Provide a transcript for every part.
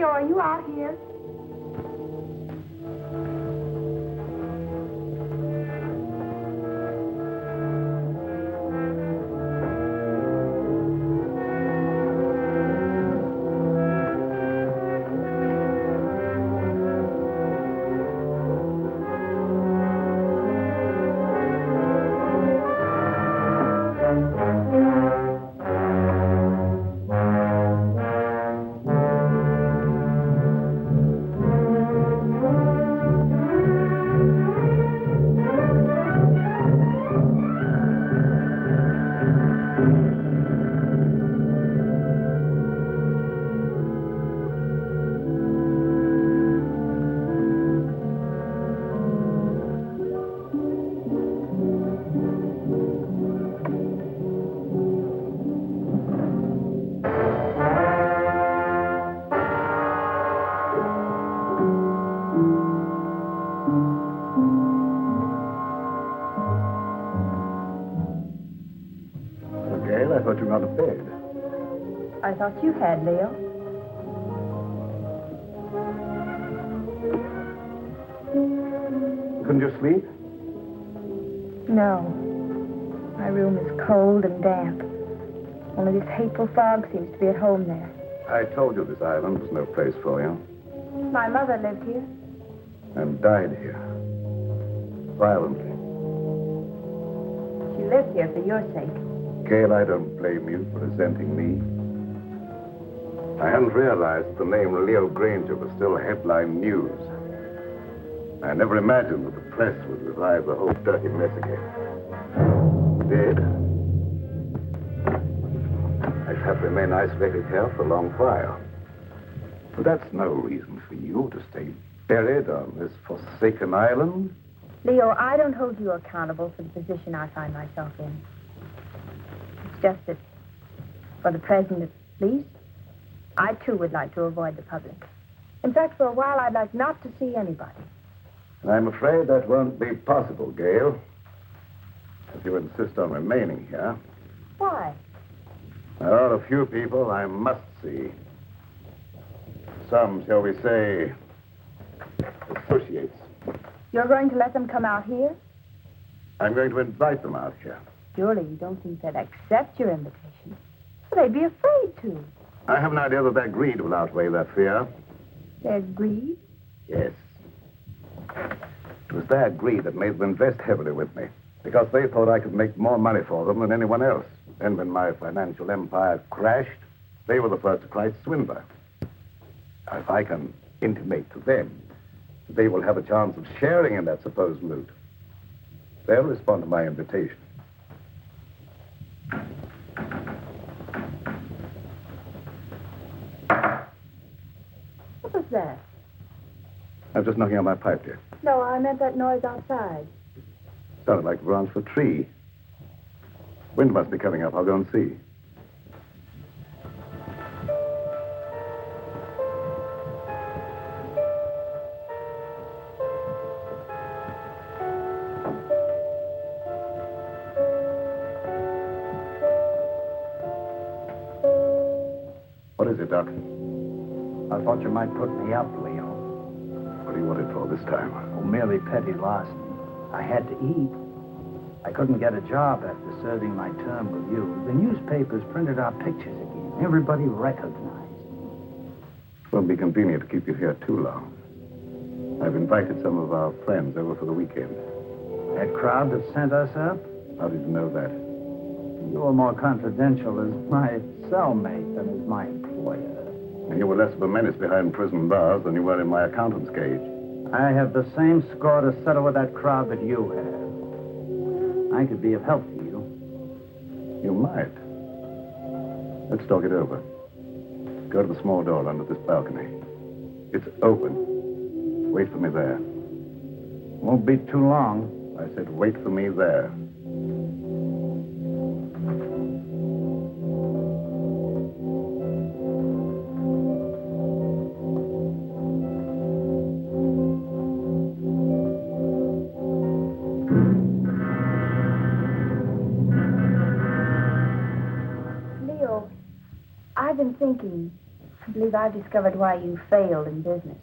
Leo, are you out here? I thought you were out of bed. I thought you had, Leo. Couldn't you sleep? No. My room is cold and damp. Only this hateful fog seems to be at home there. I told you this island was no place for you. My mother lived here. And died here. Violently. She lived here for your sake. Gail, I don't blame you for resenting me. I hadn't realized that the name Leo Granger was still headline news. I never imagined that the press would revive the whole dirty mess again. It did. I shall have to remain isolated here for a long while. But that's no reason for you to stay buried on this forsaken island. Leo, I don't hold you accountable for the position I find myself in. It's just that, for the present at least, I too would like to avoid the public. In fact, for a while, I'd like not to see anybody. I'm afraid that won't be possible, Gail. If you insist on remaining here. Why? There are a few people I must see. Some, shall we say, associates. You're going to let them come out here? I'm going to invite them out here. Surely you don't think they'd accept your invitation. Well, they'd be afraid to. I have an idea that their greed will outweigh that fear. Their greed? Yes. It was their greed that made them invest heavily with me, because they thought I could make more money for them than anyone else. And when my financial empire crashed, they were the first to cry swindler. Now, if I can intimate to them that they will have a chance of sharing in that supposed loot, they'll respond to my invitation. What was that? I was just knocking on my pipe, dear. No, I meant that noise outside. Sounded like the branch of a tree. Wind must be coming up. I'll go and see. What is it, Doc? I thought you might put me up, Leo. What do you want it for this time? Oh, merely petty larceny. I had to eat. I couldn't get a job after serving my term with you. The newspapers printed our pictures again. Everybody recognized. It won't be convenient to keep you here too long. I've invited some of our friends over for the weekend. That crowd that sent us up? How did you know that? You were more confidential as my cellmate than as my employer. And you were less of a menace behind prison bars than you were in my accountant's cage. I have the same score to settle with that crowd that you have. I could be of help to you. You might. Let's talk it over. Go to the small door under this balcony. It's open. Wait for me there. Won't be too long. I said wait for me there. I've been thinking, I believe I've discovered why you failed in business.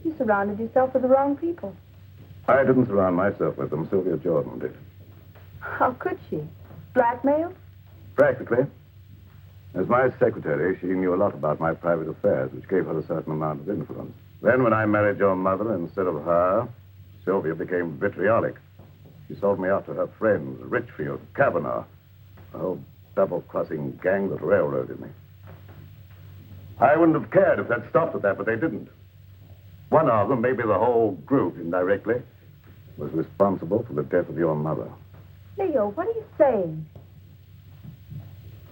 You surrounded yourself with the wrong people. I didn't surround myself with them. Sylvia Jordan did. How could she? Blackmail? Practically. As my secretary, she knew a lot about my private affairs, which gave her a certain amount of influence. Then when I married your mother instead of her, Sylvia became vitriolic. She sold me out to her friends, Richfield, Kavanaugh, a whole double-crossing gang that railroaded me. I wouldn't have cared if they'd stopped at that, but they didn't. One of them, maybe the whole group indirectly, was responsible for the death of your mother. Leo, what are you saying?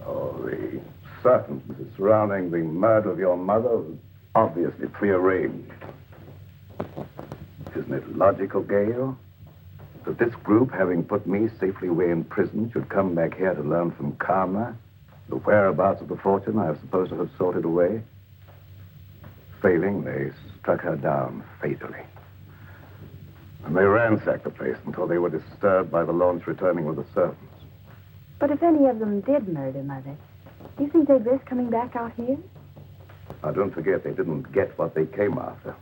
Oh, the circumstances surrounding the murder of your mother was obviously prearranged. Isn't it logical, Gail, that this group, having put me safely away in prison, should come back here to learn from Karma the whereabouts of the fortune I was supposed to have sorted away? Failing, they struck her down fatally. And they ransacked the place until they were disturbed by the launch returning with the servants. But if any of them did murder Mother, do you think they'd risk coming back out here? Now, don't forget, they didn't get what they came after.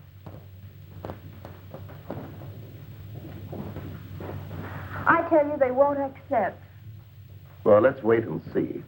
I tell you, they won't accept. Well, let's wait and see.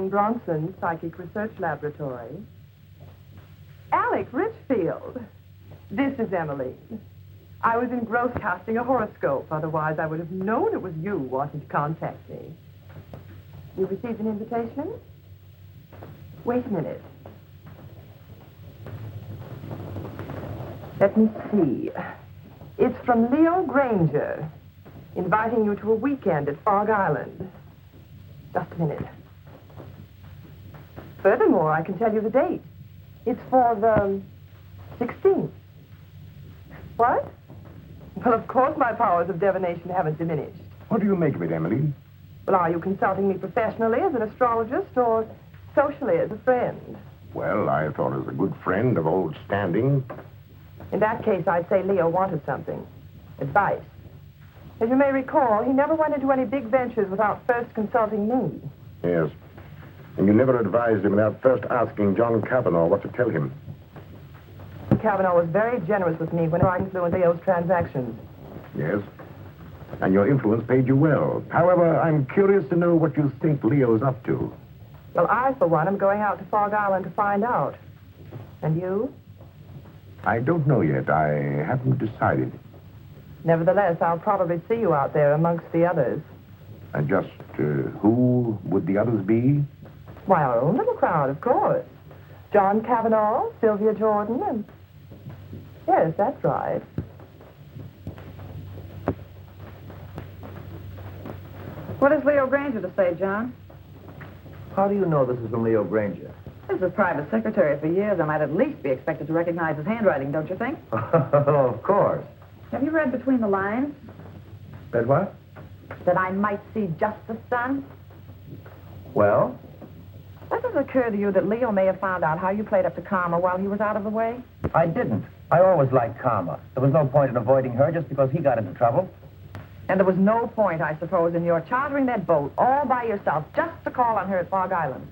Bronson, Psychic Research Laboratory. Alec Richfield. This is Emmeline. I was engrossed casting a horoscope. Otherwise, I would have known it was you wanting to contact me. You received an invitation? Wait a minute. Let me see. It's from Leo Granger, inviting you to a weekend at Fog Island. Just a minute. Furthermore, I can tell you the date. It's for the 16th. What? Well, of course my powers of divination haven't diminished. What do you make of it, Emily? Well, are you consulting me professionally as an astrologist or socially as a friend? Well, I thought as a good friend of old standing. In that case, I'd say Leo wanted something. Advice. As you may recall, he never went into any big ventures without first consulting me. Yes. And you never advised him without first asking John Kavanaugh what to tell him. Kavanaugh was very generous with me when I influenced Leo's transactions. Yes. And your influence paid you well. However, I'm curious to know what you think Leo's up to. Well, I, for one, am going out to Fog Island to find out. And you? I don't know yet. I haven't decided. Nevertheless, I'll probably see you out there amongst the others. And just who would the others be? Why, our own little crowd, of course. John Kavanaugh, Sylvia Jordan, and... Yes, that's right. What has Leo Granger to say, John? How do you know this is from Leo Granger? This is private secretary for years. I might at least be expected to recognize his handwriting, don't you think? Of course. Have you read between the lines? Read what? That I might see justice done? Well? Does it occur to you that Leo may have found out how you played up to Karma while he was out of the way? I didn't. I always liked Karma. There was no point in avoiding her just because he got into trouble. And there was no point, I suppose, in your chartering that boat all by yourself just to call on her at Fog Island.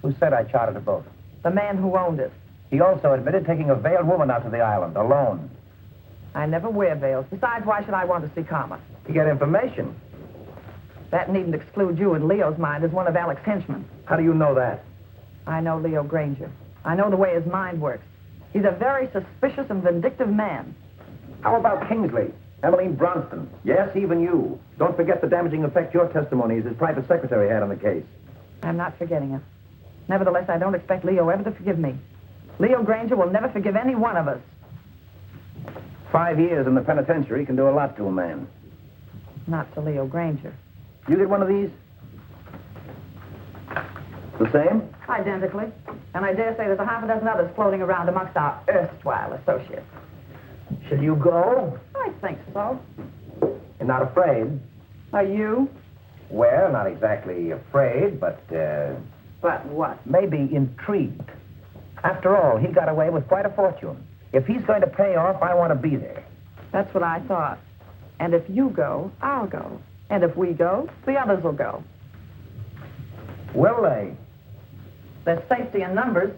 Who said I chartered a boat? The man who owned it. He also admitted taking a veiled woman out to the island, alone. I never wear veils. Besides, why should I want to see Karma? To get information. That needn't exclude you in Leo's mind as one of Alec's henchmen. How do you know that? I know Leo Granger. I know the way his mind works. He's a very suspicious and vindictive man. How about Kingsley? Emmeline Bronston. Yes, even you. Don't forget the damaging effect your testimony as his private secretary had on the case. I'm not forgetting it. Nevertheless, I don't expect Leo ever to forgive me. Leo Granger will never forgive any one of us. 5 years in the penitentiary can do a lot to a man. Not to Leo Granger. You get one of these? The same? Identically. And I dare say there's a half a dozen others floating around amongst our erstwhile associates. Shall you go? I think so. You're not afraid? Are you? Well, not exactly afraid, but, But what? maybe intrigued. After all, he got away with quite a fortune. If he's going to pay off, I want to be there. That's what I thought. And if you go, I'll go. And if we go, the others will go. Will they? There's safety in numbers.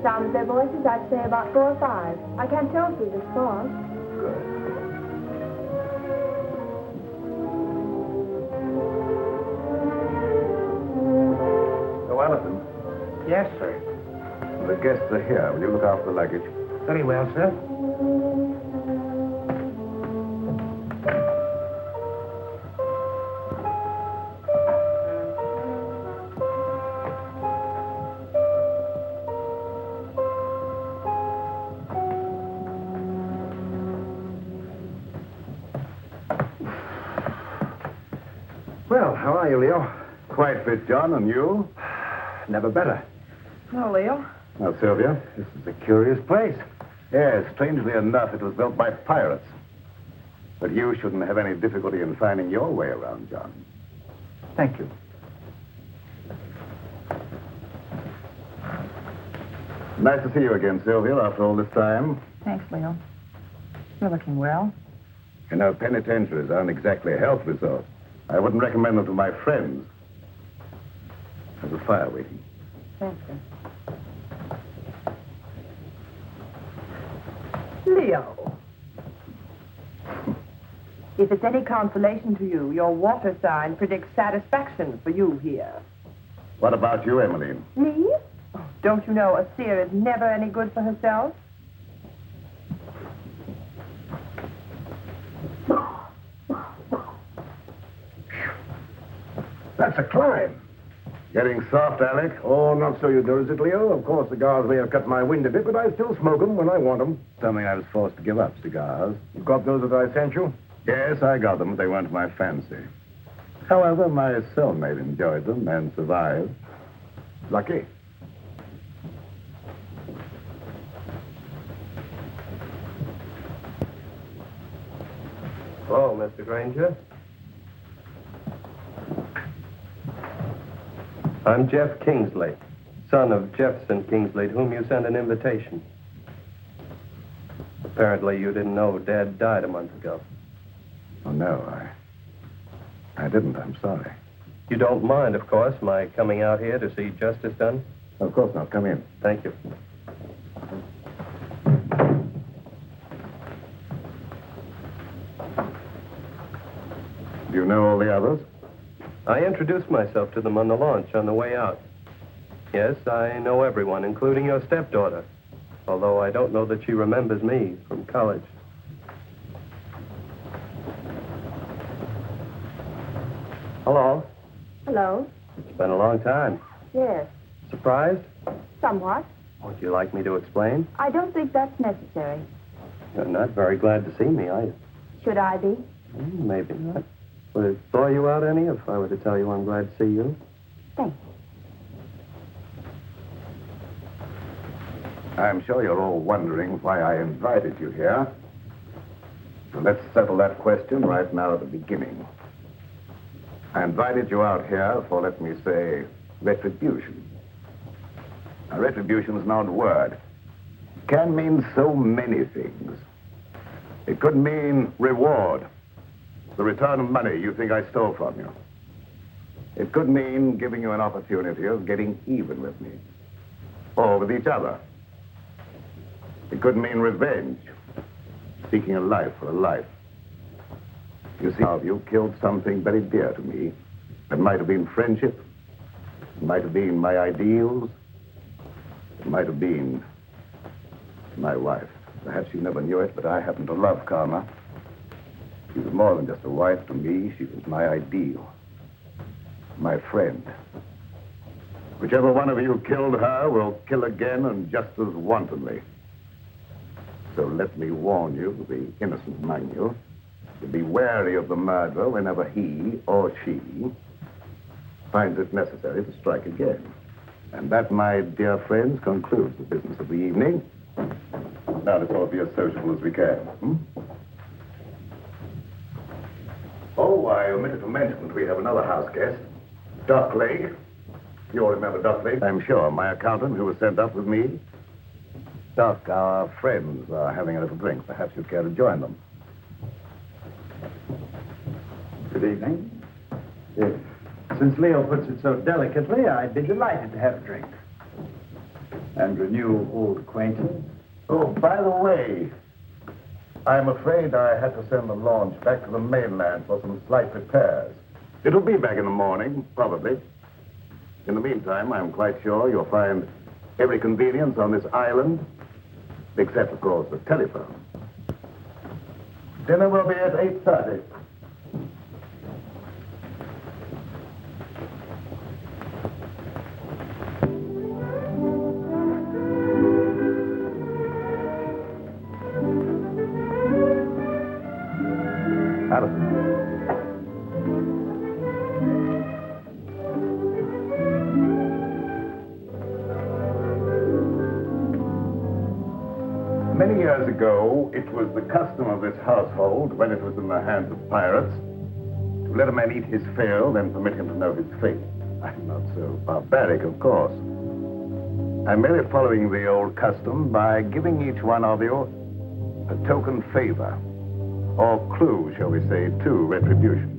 Sound of their voices, I'd say about 4 or 5. I can't tell through this fog. Good. So, Allison, Yes, sir. the guests are here. Will you look after the luggage? Very well, sir. Well, how are you, Leo? Quite fit, John, and you? Never better. No, Leo. Now, Sylvia, this is a curious place. Yes, strangely enough, it was built by pirates. But you shouldn't have any difficulty in finding your way around, John. Thank you. Nice to see you again, Sylvia, after all this time. Thanks, Leo. You're looking well. You know, penitentiaries aren't exactly a health resort. I wouldn't recommend them to my friends. There's a fire waiting. Thank you. Leo. If it's any consolation to you, your water sign predicts satisfaction for you here. What about you, Emmeline? Me? Oh, don't you know a seer is never any good for herself? That's a climb. Getting soft, Alec? Oh, not so you do, is it, Leo? Of course, cigars may have cut my wind a bit, but I still smoke them when I want them. Something I was forced to give up, cigars. You got those that I sent you? Yes, I got them, but they weren't my fancy. However, my cellmate enjoyed them and survived. Lucky. Hello, Mr. Granger. I'm Jeff Kingsley, son of Jefferson Kingsley, to whom you sent an invitation. Apparently, you didn't know Dad died a month ago. Oh, no, I didn't. I'm sorry. You don't mind, of course, my coming out here to see justice done? Of course not. Come in. Thank you. Do you know all the others? I introduced myself to them on the launch on the way out. Yes, I know everyone, including your stepdaughter, although I don't know that she remembers me from college. Hello. Hello. It's been a long time. Yes. Surprised? Somewhat. Would you like me to explain? I don't think that's necessary. You're not very glad to see me, are you? Should I be? Maybe not. Would it bore you out any if I were to tell you I'm glad to see you? Thanks. I'm sure you're all wondering why I invited you here. So let's settle that question right now at the beginning. I invited you out here for, let me say, retribution. Now, retribution is an odd word. It can mean so many things. It could mean reward, the return of money you think I stole from you. It could mean giving you an opportunity of getting even with me, or with each other. It could mean revenge, seeking a life for a life. You see, how you killed something very dear to me. It might have been friendship. It might have been my ideals. It might have been my wife. Perhaps you never knew it, but I happen to love Karma. She was more than just a wife to me. She was my ideal, my friend. Whichever one of you killed her will kill again and just as wantonly. So let me warn you, the innocent among you, to be wary of the murderer whenever he or she finds it necessary to strike again. And that, my dear friends, concludes the business of the evening. Now let's all be as sociable as we can. Oh, I omitted to mention that we have another house guest, Doc Lake. You all remember Doc Lake? I'm sure. My accountant who was sent up with me. Doc, our friends are having a little drink. Perhaps you'd care to join them. Good evening. Yes. Since Leo puts it so delicately, I'd be delighted to have a drink. And renew old acquaintance. Oh, by the way, I'm afraid I had to send the launch back to the mainland for some slight repairs. It'll be back in the morning, probably. In the meantime, I'm quite sure you'll find every convenience on this island, except, of course, the telephone. Dinner will be at 8:30. Many years ago, it was the custom of this household, when it was in the hands of pirates, to let a man eat his fill, then permit him to know his fate. I'm not so barbaric, of course. I'm merely following the old custom by giving each one of you a token favor, or clue, shall we say, to retribution.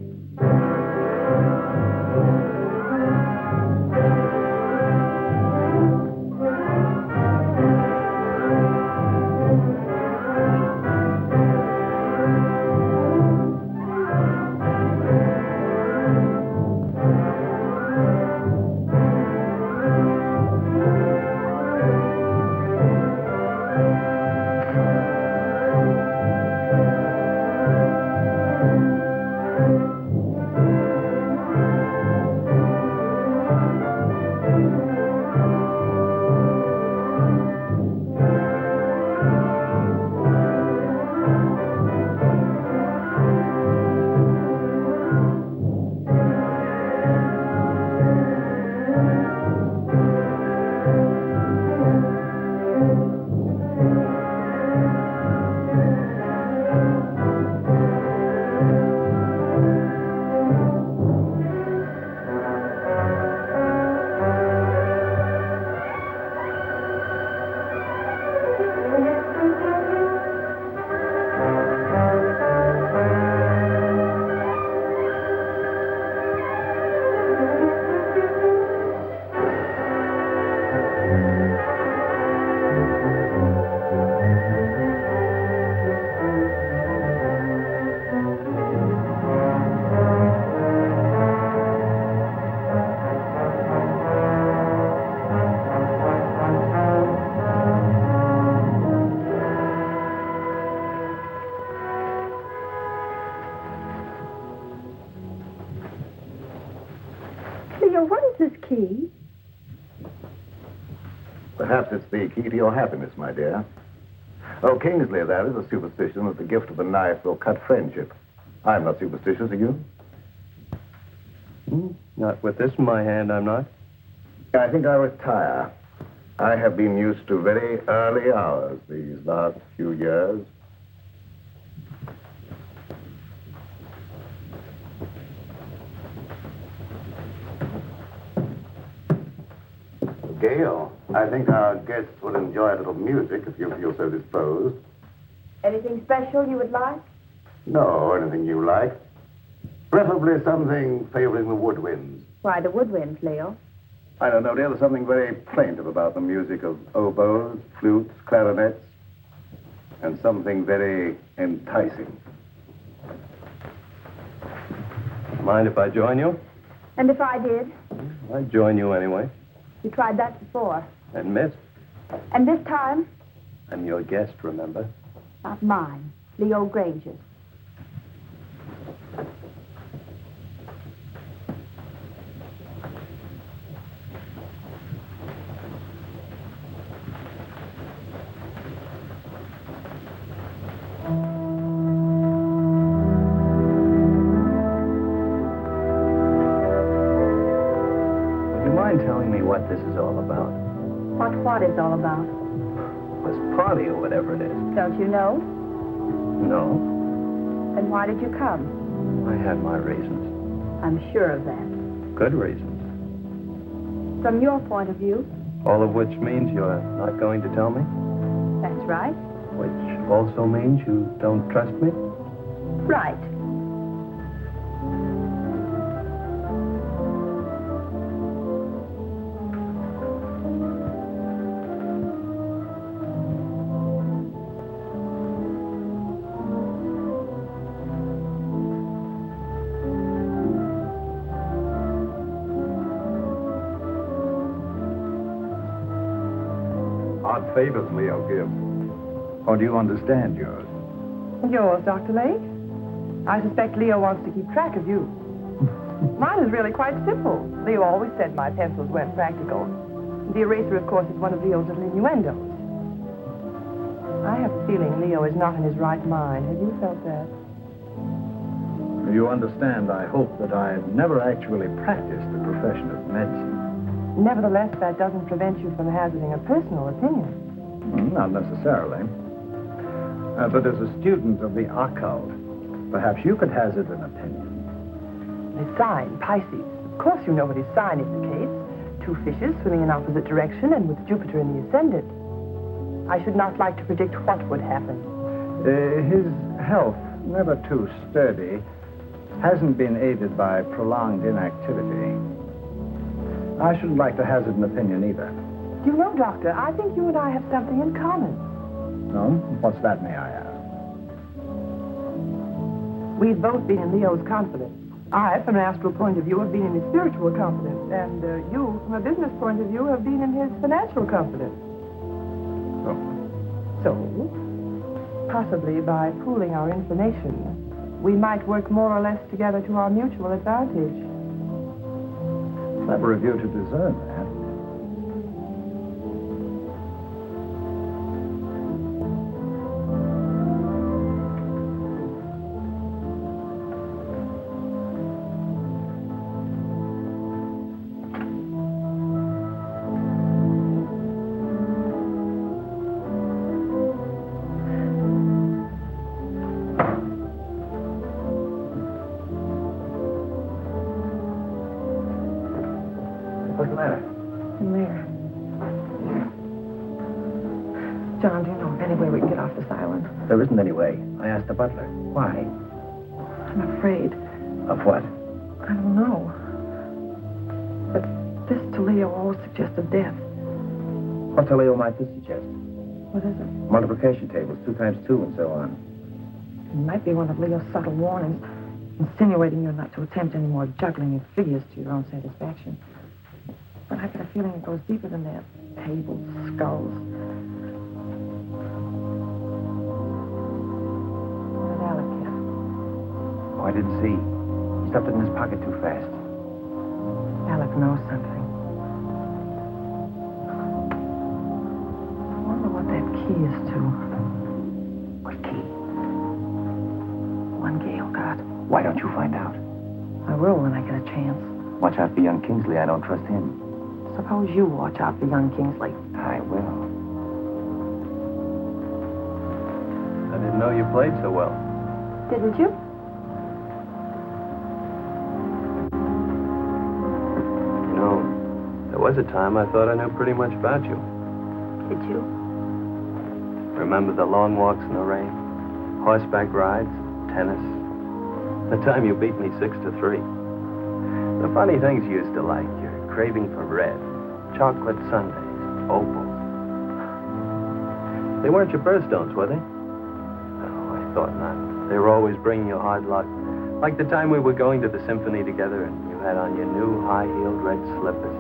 Leo, what is this key? Perhaps it's the key to your happiness, my dear. Oh, Kingsley, that is a superstition that the gift of a knife will cut friendship. I'm not superstitious, are you? Not with this in my hand, I'm not. I think I'll retire. I have been used to very early hours these last few years. Gail, I think our guests will enjoy a little music if you feel so disposed. Anything special you would like? No, anything you like. Preferably something favoring the woodwinds. Why, the woodwinds, Leo. I don't know, dear. There's something very plaintive about the music of oboes, flutes, clarinets, and something very enticing. Mind if I join you? And if I did? I'd join you anyway. You tried that before. And missed. And this time? I'm your guest, remember? Not mine. Leo Granger's. Telling me what this is all about. What is all about? This party or whatever it is. Don't you know? No. Then why did you come? I had my reasons. I'm sure of that. Good reasons. From your point of view? All of which means you're not going to tell me? That's right. Which also means you don't trust me? Right. Odd favors Leo gives. Or do you understand yours? Yours, Dr. Lake? I suspect Leo wants to keep track of you. Mine is really quite simple. Leo always said my pencils weren't practical. The eraser, of course, is one of Leo's little innuendos. I have a feeling Leo is not in his right mind. Have you felt that? You understand, I hope that I've never actually practiced the profession of medicine. Nevertheless, that doesn't prevent you from hazarding a personal opinion. Not necessarily. But as a student of the occult, perhaps you could hazard an opinion. The sign, Pisces. Of course you know what his sign indicates. Two fishes swimming in opposite direction and with Jupiter in the ascendant. I should not like to predict what would happen. His health, never too sturdy, hasn't been aided by prolonged inactivity. I shouldn't like to hazard an opinion either. You know, Doctor, I think you and I have something in common. No? What's that, may I ask? We've both been in Leo's confidence. I, from an astral point of view, have been in his spiritual confidence. And you, from a business point of view, have been in his financial confidence. So, possibly by pooling our information, we might work more or less together to our mutual advantage. Clever of you to discern that. What's the matter? In there. John, do you know of any way we can get off this island? There isn't any way. I asked the butler. Why? I'm afraid. Of what? I don't know. But this to Leo always suggested death. What to Leo might this suggest? What is it? Multiplication tables, 2 times 2, and so on. It might be one of Leo's subtle warnings, insinuating you're not to attempt any more juggling of figures to your own satisfaction. But I get a feeling it goes deeper than that. Tables, skulls. What did Alec get? Oh, I didn't see. He stuffed it in his pocket too fast. Alec knows something. I wonder what that key is to. What key? One Gail got. Why don't you find out? I will when I get a chance. Watch out for young Kingsley. I don't trust him. Suppose you watch out for young Kingsley. I will. I didn't know you played so well. Didn't you? You know, there was a time I thought I knew pretty much about you. Did you? Remember the long walks in the rain? Horseback rides? Tennis? The time you beat me 6-3. The funny things you used to like, your craving for red, chocolate sundaes, opals. They weren't your birthstones, were they? Oh, I thought not. They were always bringing you hard luck. Like the time we were going to the symphony together and you had on your new high-heeled red slippers.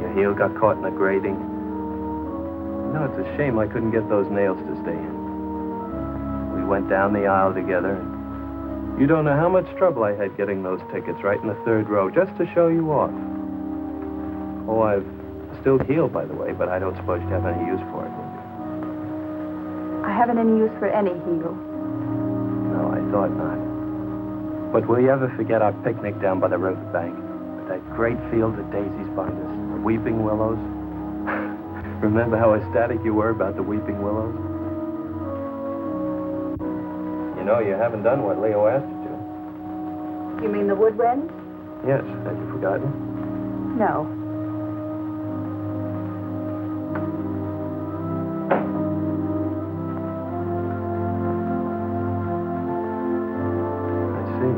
Your heel got caught in the grating. No, it's a shame I couldn't get those nails to stay in. We went down the aisle together. You don't know how much trouble I had getting those tickets right in the 3rd row just to show you off. Oh, I've still healed, by the way, but I don't suppose you have any use for it, do you? I haven't any use for any heel. No, I thought not. But will you ever forget our picnic down by the riverbank? With that great field of daisies behind us, the weeping willows? Remember how ecstatic you were about the weeping willows? You know, you haven't done what Leo asked you to. You mean the woodwind? Yes, have you forgotten? No. I see.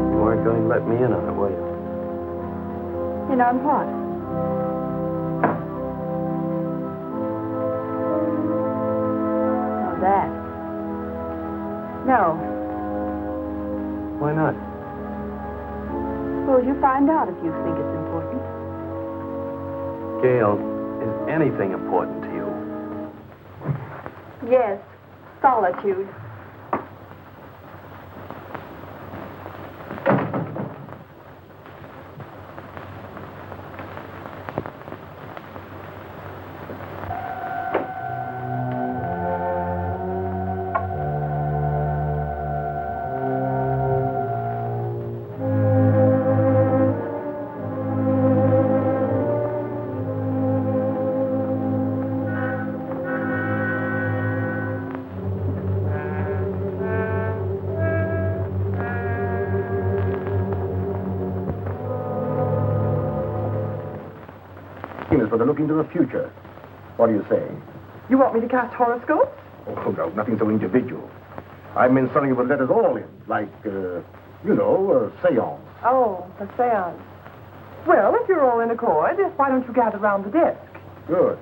You weren't going to let me in on it, were you? In on what? Oh, that. No. Why not? Suppose you find out if you think it's important. Gail, is anything important to you? Yes. Solitude. For the look into the future. What do you say? You want me to cast horoscopes? Oh, no, nothing so individual. I meant something that would let us all in, like, a seance. Oh, a seance. Well, if you're all in accord, why don't you gather round the desk? Good.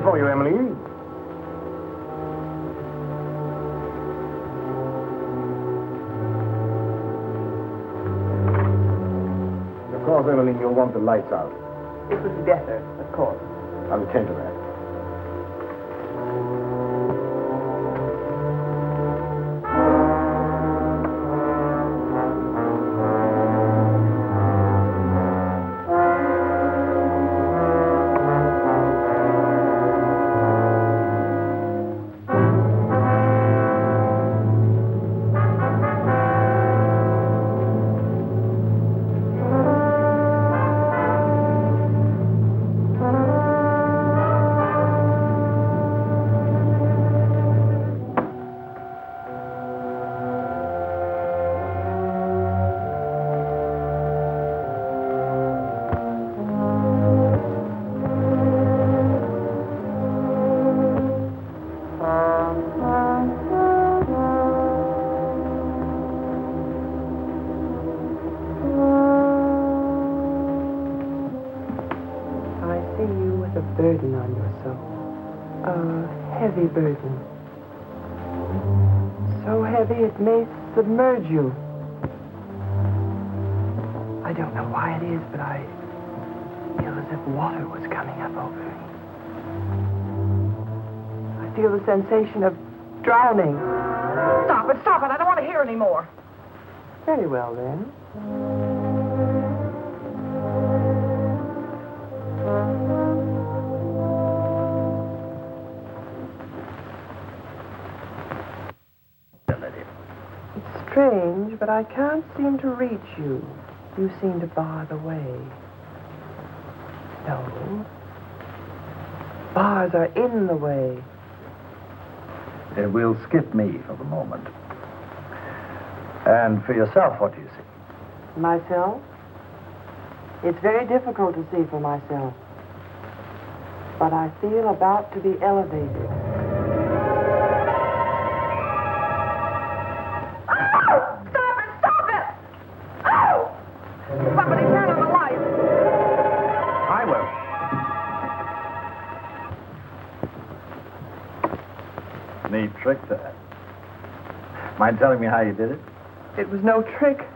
For you, Emily. Of course, Emily, you'll want the lights out. It would be better, of course. I'll attend to that. heavy burden. So heavy it may submerge you. I don't know why it is, but I feel as if water was coming up over me. I feel the sensation of drowning. Stop it, stop it. I don't want to hear any more. Very well, then. It's strange, but I can't seem to reach you. You seem to bar the way. No. Bars are in the way. We'll skip me for the moment. And for yourself, what do you see? Myself? It's very difficult to see for myself. But I feel about to be elevated. Somebody turn on the light. I will. Neat trick, that. Mind telling me how you did it? It was no trick.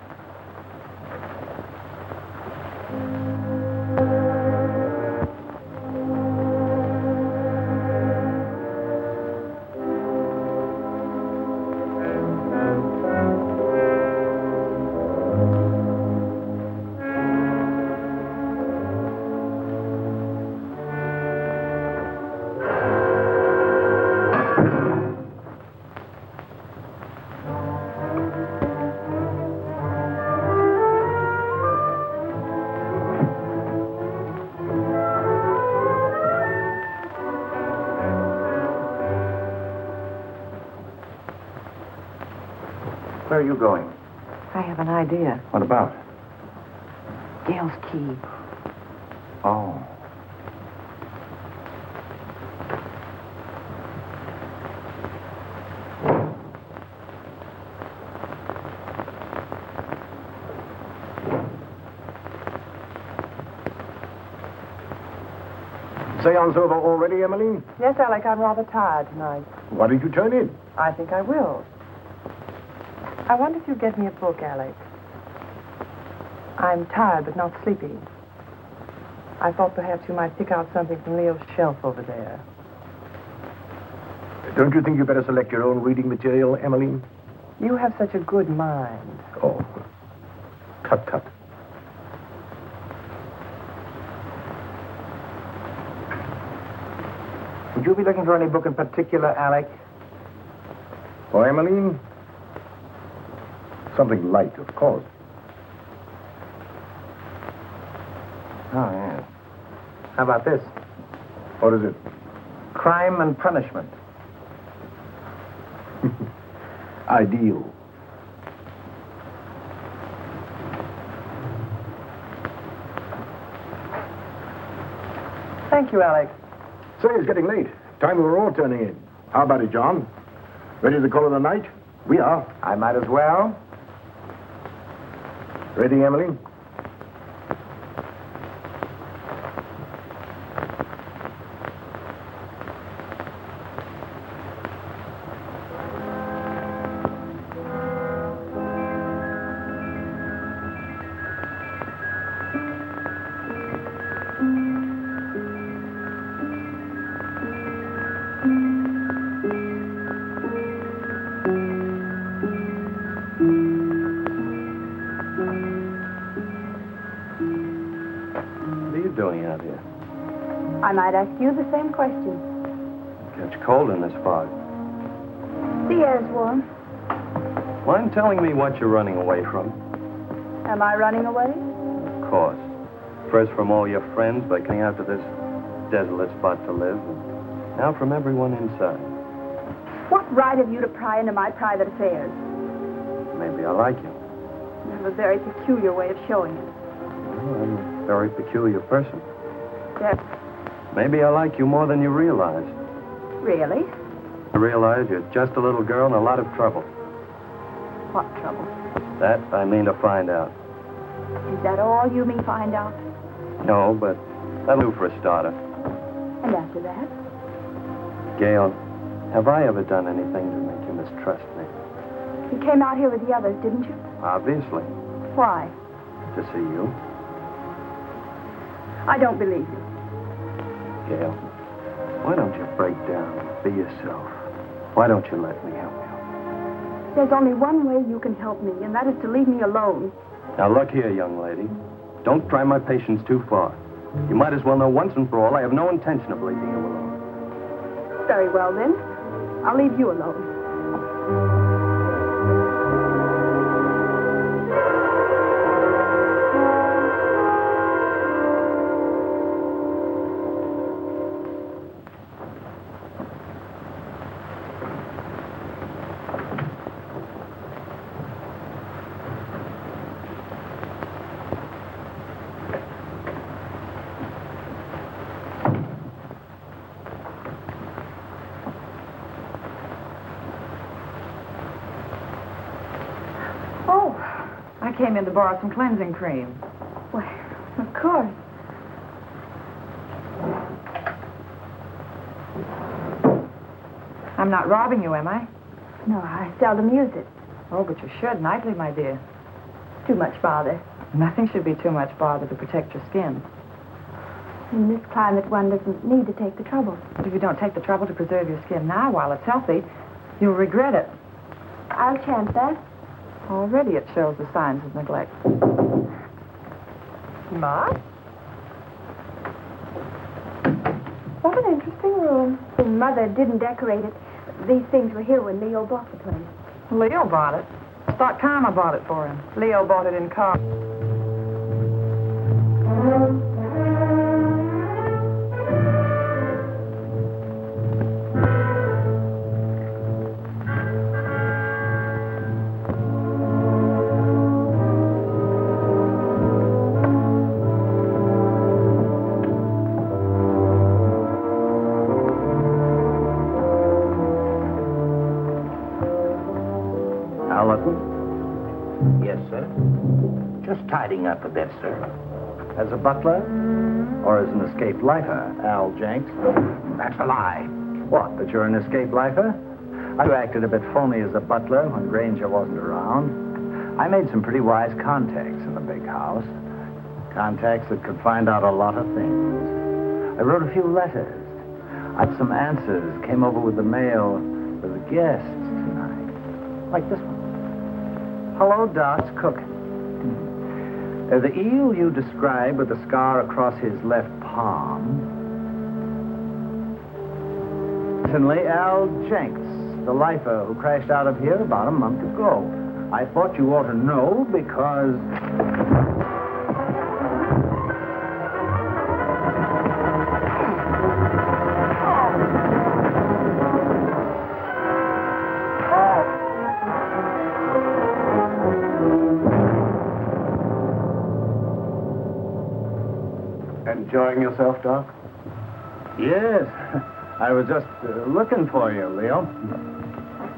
Where are you going? I have an idea. What about? Gail's key. Oh. Seance over already, Emmeline? Yes, Alec, I'm rather tired tonight. Why did you turn in? I think I will. I wonder if you'd get me a book, Alec. I'm tired, but not sleepy. I thought perhaps you might pick out something from Leo's shelf over there. Don't you think you better select your own reading material, Emmeline? You have such a good mind. Oh. Tut, tut. Would you be looking for any book in particular, Alec? For Emmeline? Something light, of course. Oh, yes. How about this? What is it? Crime and Punishment. Ideal. Thank you, Alec. Say, it's getting late. Time we were all turning in. How about it, John? Ready to call it a night? We are. I might as well. Ready, Emily? Doing out here? I might ask you the same question. Catch cold in this fog. The air's warm. Mind telling me what you're running away from? Am I running away? Of course. First from all your friends by coming out to this desolate spot to live, and now from everyone inside. What right have you to pry into my private affairs? Maybe I like you. You have a very peculiar way of showing it. Well, I'm a very peculiar person. Yes. Maybe I like you more than you realize. Really? I realize you're just a little girl in a lot of trouble. What trouble? That I mean to find out. Is that all you mean find out? No, but that'll do for a starter. And after that? Gail, Have I ever done anything to make you mistrust me? You came out here with the others, didn't you? Obviously. Why? To see you. I don't believe you. Gail, why don't you break down and be yourself? Why don't you let me help you? There's only one way you can help me, and that is to leave me alone. Now, look here, young lady. Don't try my patience too far. You might as well know once and for all I have no intention of leaving you alone. Very well, then. I'll leave you alone. I came in to borrow some cleansing cream. Why, of course. I'm not robbing you, am I? No, I seldom use it. Oh, but you should nightly, my dear. Too much bother. Nothing should be too much bother to protect your skin. In this climate, one doesn't need to take the trouble. But if you don't take the trouble to preserve your skin now while it's healthy, you'll regret it. I'll chance that. Already it shows the signs of neglect. Ma? What an interesting room. Mother didn't decorate it. These things were here when Leo bought the place. Leo bought it. I thought Karma bought it for him. Leo bought it in car. Yes, sir. Just tidying up a bit, sir. As a butler or as an escaped lifer, Al Jenks? That's a lie. What, that you're an escaped lifer? I acted a bit phony as a butler when Granger wasn't around. I made some pretty wise contacts in the big house. Contacts that could find out a lot of things. I wrote a few letters. I had some answers, came over with the mail for the guests tonight. Like this one. Hello, Dot's cooking. The eel you described with the scar across his left palm. Certainly Al Jenks, the lifer who crashed out of here about a month ago. I thought you ought to know because... Enjoying yourself, Doc? Yes. I was just looking for you, Leo.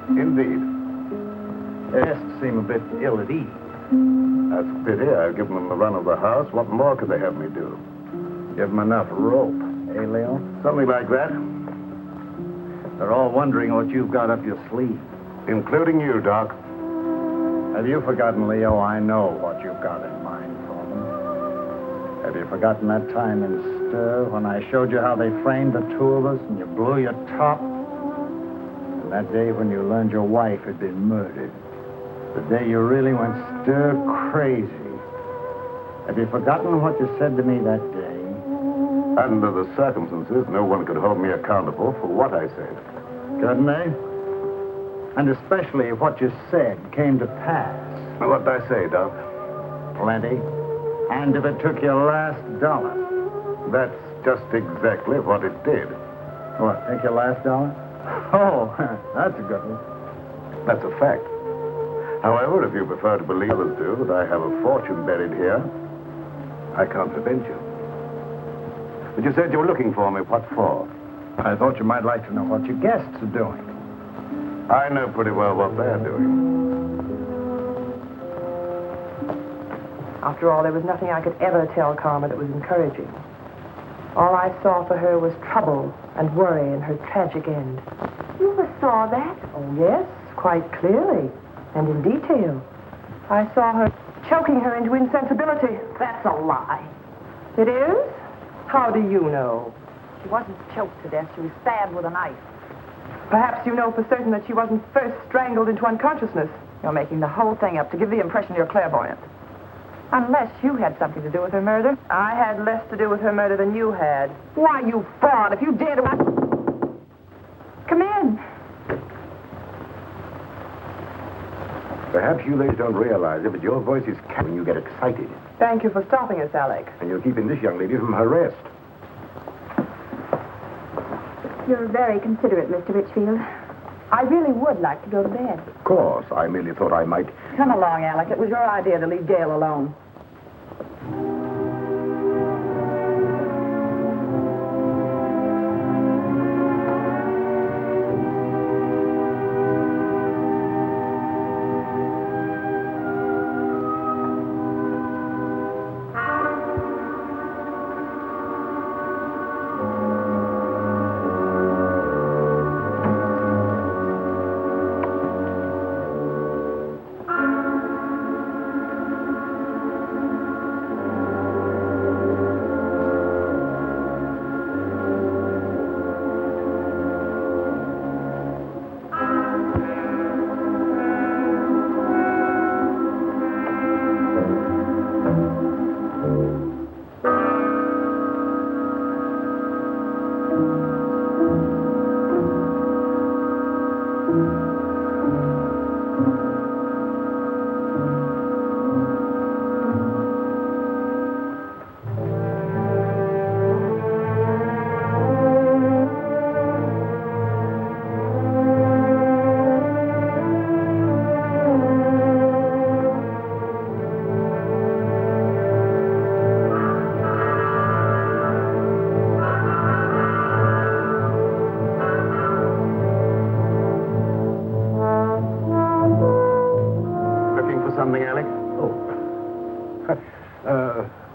Indeed. Guests seem a bit ill at ease. That's a pity. I've given them the run of the house. What more could they have me do? Give them enough rope, eh, Leo? Something like that. They're all wondering what you've got up your sleeve. Including you, Doc. Have you forgotten, Leo? I know what you've got in mind for them. Have you forgotten that time in Stir when I showed you how they framed the two of us and you blew your top? And that day when you learned your wife had been murdered. The day you really went stir crazy. Have you forgotten what you said to me that day? Under the circumstances, no one could hold me accountable for what I said. Couldn't they? And especially if what you said came to pass. What did I say, Doc? Plenty. And if it took your last dollar. That's just exactly what it did. What, take your last dollar? Oh, that's a good one. That's a fact. However, if you prefer to believe others do that I have a fortune buried here, I can't prevent you. But you said you were looking for me. What for? I thought you might like to know what your guests are doing. I know pretty well what they're doing. After all, there was nothing I could ever tell Karma that was encouraging. All I saw for her was trouble and worry and her tragic end. You saw that? Oh, yes, quite clearly. And in detail. I saw her choking her into insensibility. That's a lie. It is? How do you know? She wasn't choked to death. She was stabbed with a knife. Perhaps you know for certain that she wasn't first strangled into unconsciousness. You're making the whole thing up to give the impression you're clairvoyant. Unless you had something to do with her murder. I had less to do with her murder than you had. Why, you fraud, if you dare to... Come in. Perhaps you ladies don't realize it, but your voice is when you get excited. Thank you for stopping us, Alec. And you're keeping this young lady from her rest. You're very considerate, Mr. Richfield. I really would like to go to bed. Of course, I merely thought I might... Come along, Alec. It was your idea to leave Gail alone.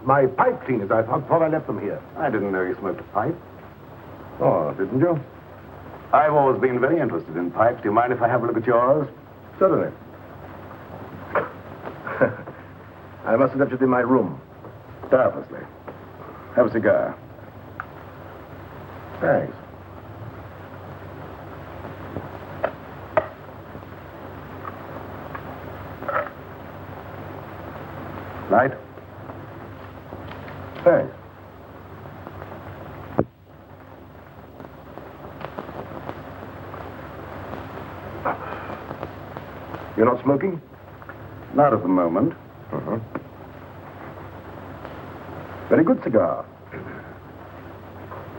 My pipe cleaners. I thought I left them here. I didn't know you smoked a pipe. Oh, didn't you? I've always been very interested in pipes. Do you mind if I have a look at yours? Certainly. I must have left it in my room. Purposely. Have a cigar. Thanks. Light? Thanks. You're not smoking? Not at the moment. Uh-huh. Very good cigar.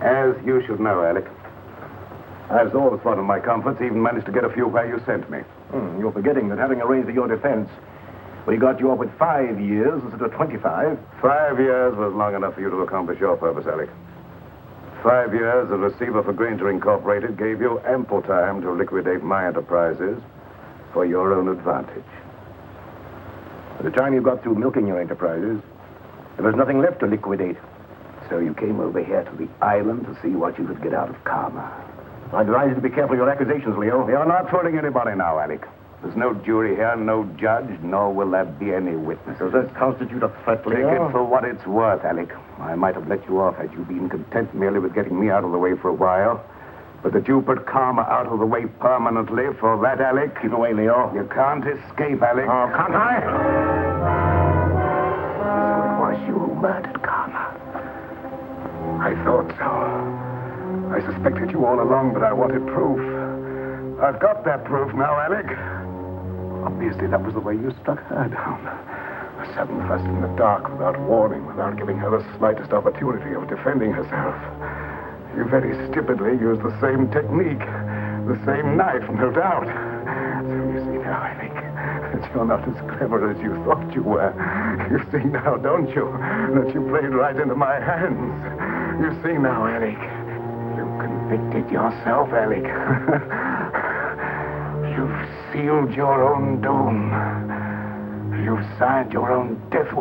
As you should know, Alec. I've always thought of my comforts, even managed to get a few where you sent me. You're forgetting that having arranged for your defense, we got you off with 5 years instead of 25. 5 years was long enough for you to accomplish your purpose, Alec. 5 years as receiver for Granger Incorporated gave you ample time to liquidate my enterprises for your own advantage. By the time you got through milking your enterprises, there was nothing left to liquidate. So you came over here to the island to see what you could get out of karma. I advise you to be careful of your accusations, Leo. You're not fooling anybody now, Alec. There's no jury here, no judge, nor will there be any witnesses. Does that constitute a threat, Take Leo? it for what it's worth, Alec. I might have let you off had you been content merely with getting me out of the way for a while. But that you put karma out of the way permanently, for that, Alec... Keep away, Leo. You can't escape, Alec. Oh, can't I? So it was you who murdered karma. I thought so. I suspected you all along, but I wanted proof. I've got that proof now, Alec. Obviously, that was the way you struck her down. A sudden thrust in the dark, without warning, without giving her the slightest opportunity of defending herself. You very stupidly used the same technique, the same knife, no doubt. So you see now, Alec, that you're not as clever as you thought you were. You see now, don't you, that you played right into my hands. You see now, Alec. You convicted yourself, Alec. You've sealed your own doom. You've signed your own death.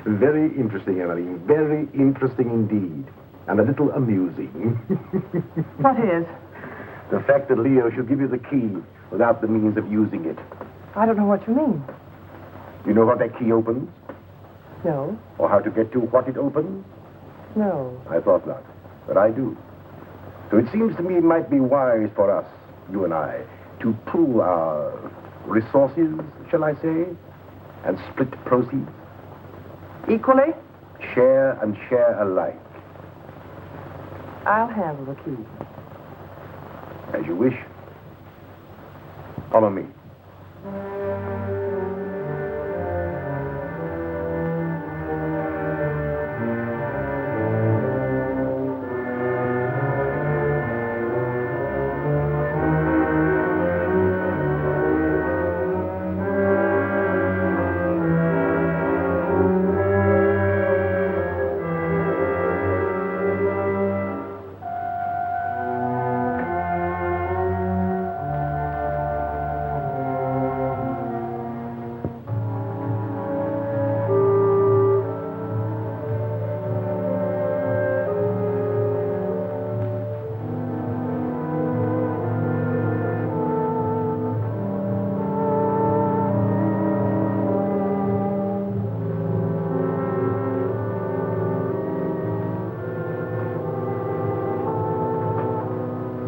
Very interesting, Emily. Very interesting indeed. And a little amusing. What is? The fact that Leo should give you the key without the means of using it. I don't know what you mean. You know what that key opens? No. Or how to get to what it opens? No. I thought not. But I do. So it seems to me it might be wise for us, you and I, to pool our resources, shall I say, and split proceeds. Equally? Share and share alike. I'll handle the key. As you wish. Follow me.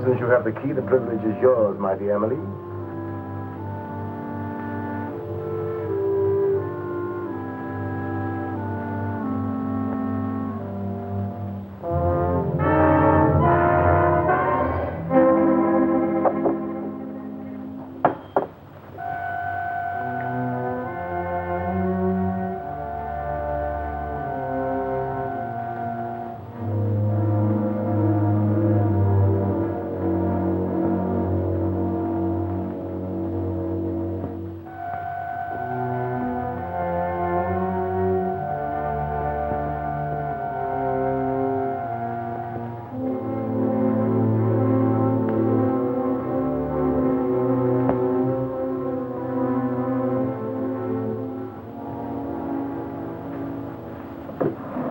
Since you have the key, the privilege is yours, mighty Emily.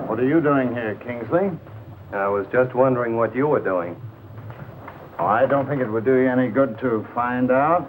What are you doing here, Kingsley? I was just wondering what you were doing. Oh, I don't think it would do you any good to find out.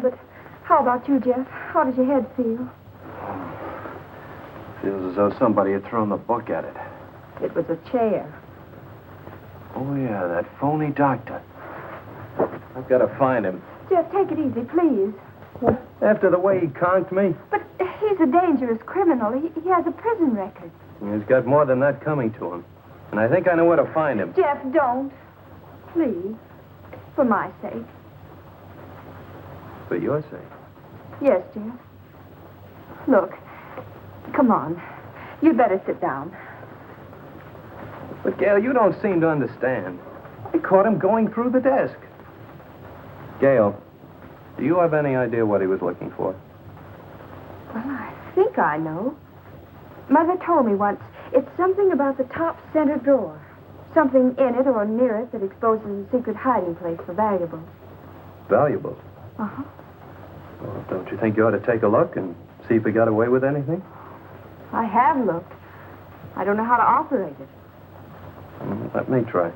But how about you, Jeff? How does your head feel? Feels as though somebody had thrown the book at it. It was a chair. Oh, yeah, that phony doctor. I've got to find him. Jeff, take it easy, please. After the way he conked me? But he's a dangerous criminal. He has a prison record. He's got more than that coming to him. And I think I know where to find him. Jeff, don't. Please. For my sake. For your sake? Yes, Jeff. Look, come on. You'd better sit down. But, Gail, you don't seem to understand. I caught him going through the desk. Gail, do you have any idea what he was looking for? Well, I think I know. Mother told me once. It's something about the top center drawer. Something in it or near it that exposes a secret hiding place for valuables. Valuables? Uh-huh. Well, don't you think you ought to take a look and see if we got away with anything? I have looked. I don't know how to operate it. Let me try.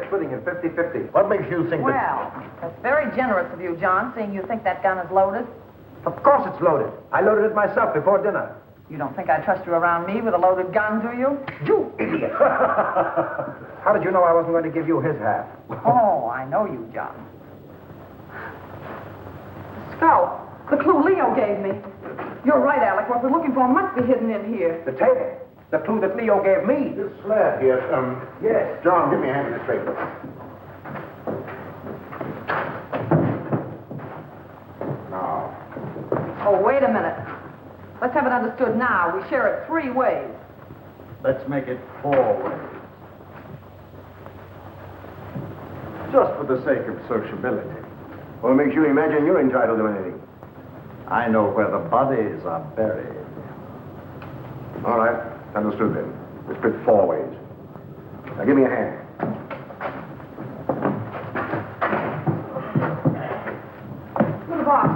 Splitting it 50-50. What makes you think Well, that's very generous of you, John, seeing you think that gun is loaded. Of course it's loaded. I loaded it myself before dinner. You don't think I trust you around me with a loaded gun, do you? You idiot! How did you know I wasn't going to give you his half? Oh, I know you, John. Scout, the clue Leo gave me. You're right, Alec. What we're looking for must be hidden in here. The table. The clue that Leo gave me. This slab here, Yes. John, give me a hand in this paper. Now. Oh, wait a minute. Let's have it understood now. We share it 3 ways. Let's make it 4 ways. Just for the sake of sociability. What makes you imagine you're entitled to anything? I know where the bodies are buried. All right. Understood then. We split 4 ways. Now give me a hand. To the box.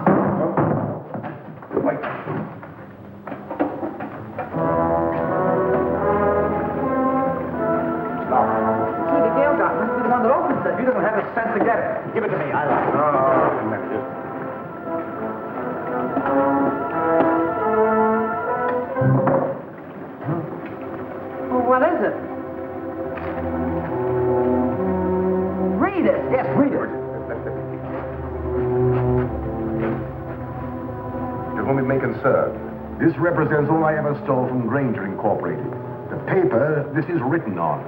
Wait. Stop. The key that Gail got must be the one that opens it. He doesn't have the sense to get it. Give it to me. I like it. No, manager. What is it? Read it. Yes, read it. To whom it may concern, this represents all I ever stole from Granger Incorporated. The paper this is written on.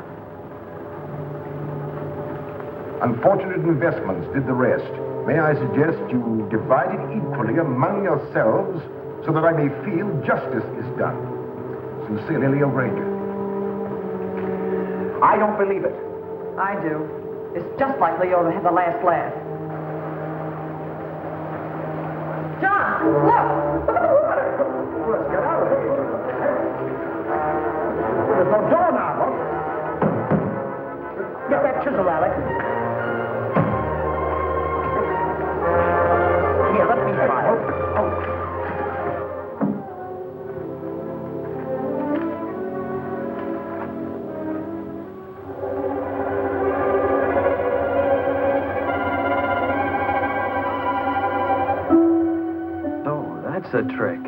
Unfortunate investments did the rest. May I suggest you divide it equally among yourselves so that I may feel justice is done. Sincerely, Leo Granger. I don't believe it. I do. It's just like Leo to have the last laugh. John, look! Look at the water! Let's get out of here. There's no door now, look. Get that chisel, Alec. Here, let me try. Oh. That's a trick.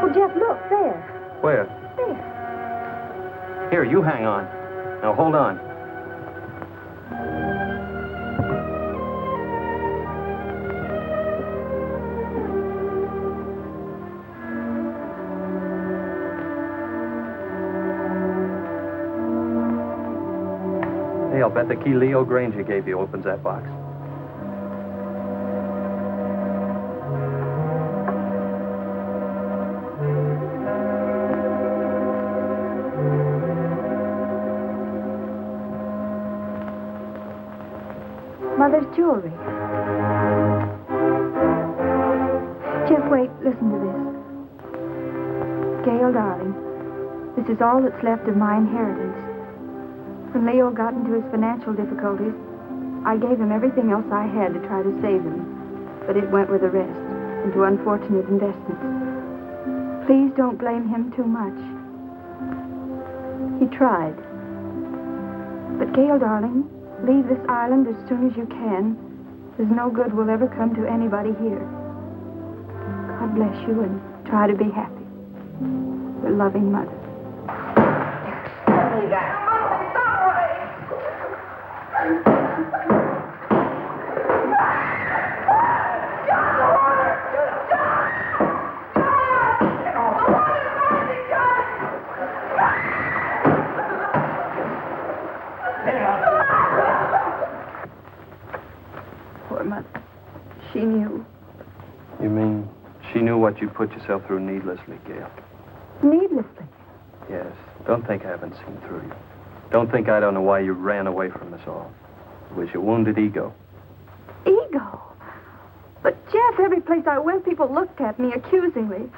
Oh, Jeff, look, there. Where? There. Here, you hang on. Now, hold on. Hey, I'll bet the key Leo Granger gave you opens that box. Mother's jewelry. Jeff, wait, listen to this. Gail, darling, this is all that's left of my inheritance. When Leo got into his financial difficulties, I gave him everything else I had to try to save him. But it went with the rest, into unfortunate investments. Please don't blame him too much. He tried. But Gail, darling, leave this island as soon as you can. There's no good will ever come to anybody here. God bless you and try to be happy. Your loving mother. Poor mother. She knew. You mean she knew what you put yourself through needlessly, Gail? Needlessly. Yes. Don't think I haven't seen through you. Don't think I don't know why you ran away from us all. It was your wounded ego. Ego? But, Jeff, every place I went, people looked at me accusingly.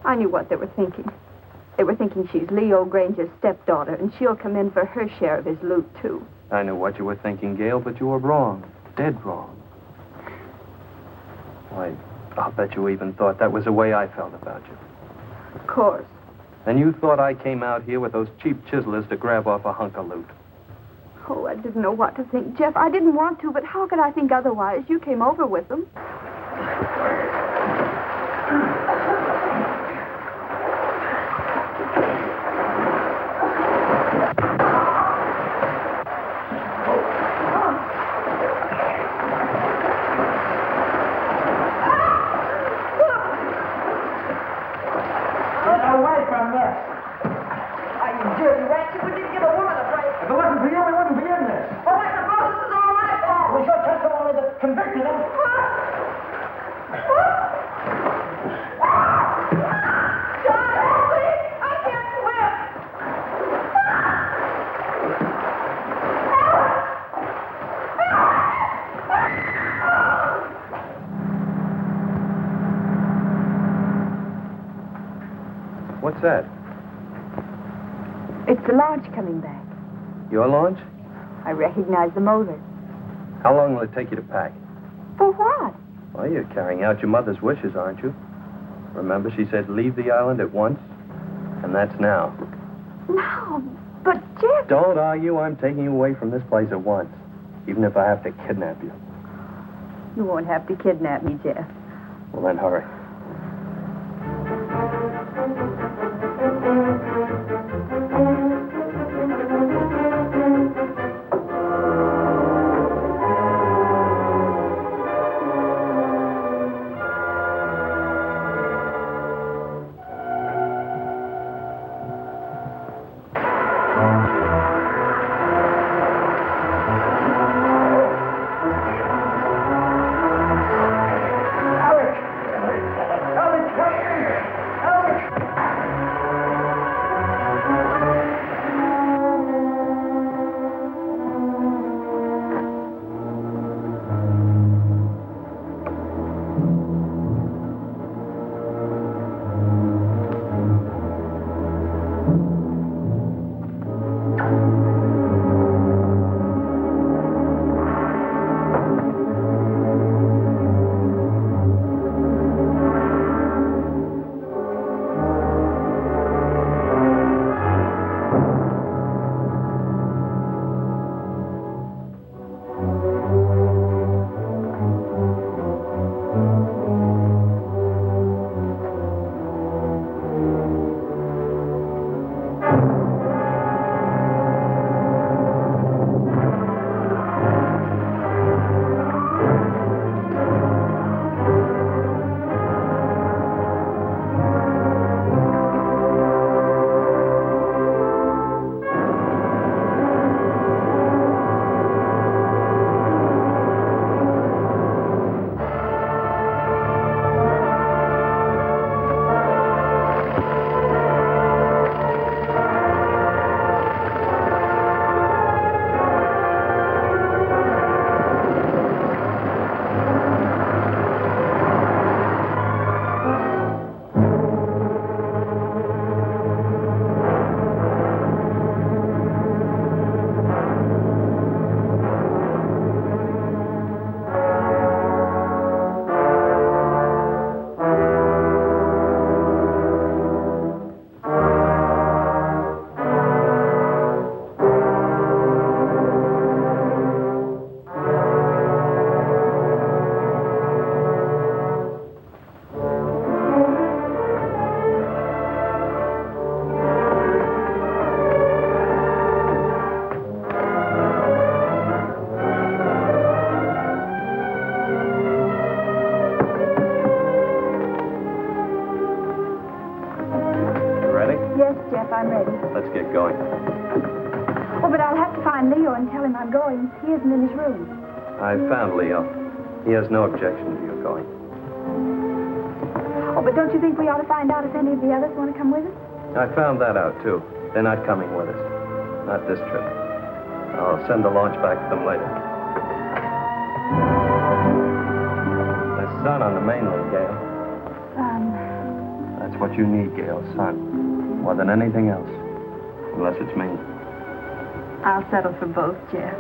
I knew what they were thinking. They were thinking she's Leo Granger's stepdaughter, and she'll come in for her share of his loot, too. I knew what you were thinking, Gail, but you were wrong. Dead wrong. Why, I'll bet you even thought that was the way I felt about you. Of course. And you thought I came out here with those cheap chiselers to grab off a hunk of loot. Oh, I didn't know what to think, Jeff. I didn't want to, but how could I think otherwise? You came over with them. What's that? It's the launch coming back. Your launch? I recognize the motor. How long will it take you to pack? For what? Well, you're carrying out your mother's wishes, aren't you? Remember, she said leave the island at once? And that's now. No, but Jeff... Don't argue. I'm taking you away from this place at once. Even if I have to kidnap you. You won't have to kidnap me, Jeff. Well, then hurry. I'm ready. Let's get going. Oh, but I'll have to find Leo and tell him I'm going. He isn't in his room. I found Leo. He has no objection to you going. Oh, but don't you think we ought to find out if any of the others want to come with us? I found that out, too. They're not coming with us. Not this trip. I'll send the launch back to them later. There's sun on the mainland, Gail. That's what you need, Gail, sun. More than anything else. Unless it's me. I'll settle for both, Jeff.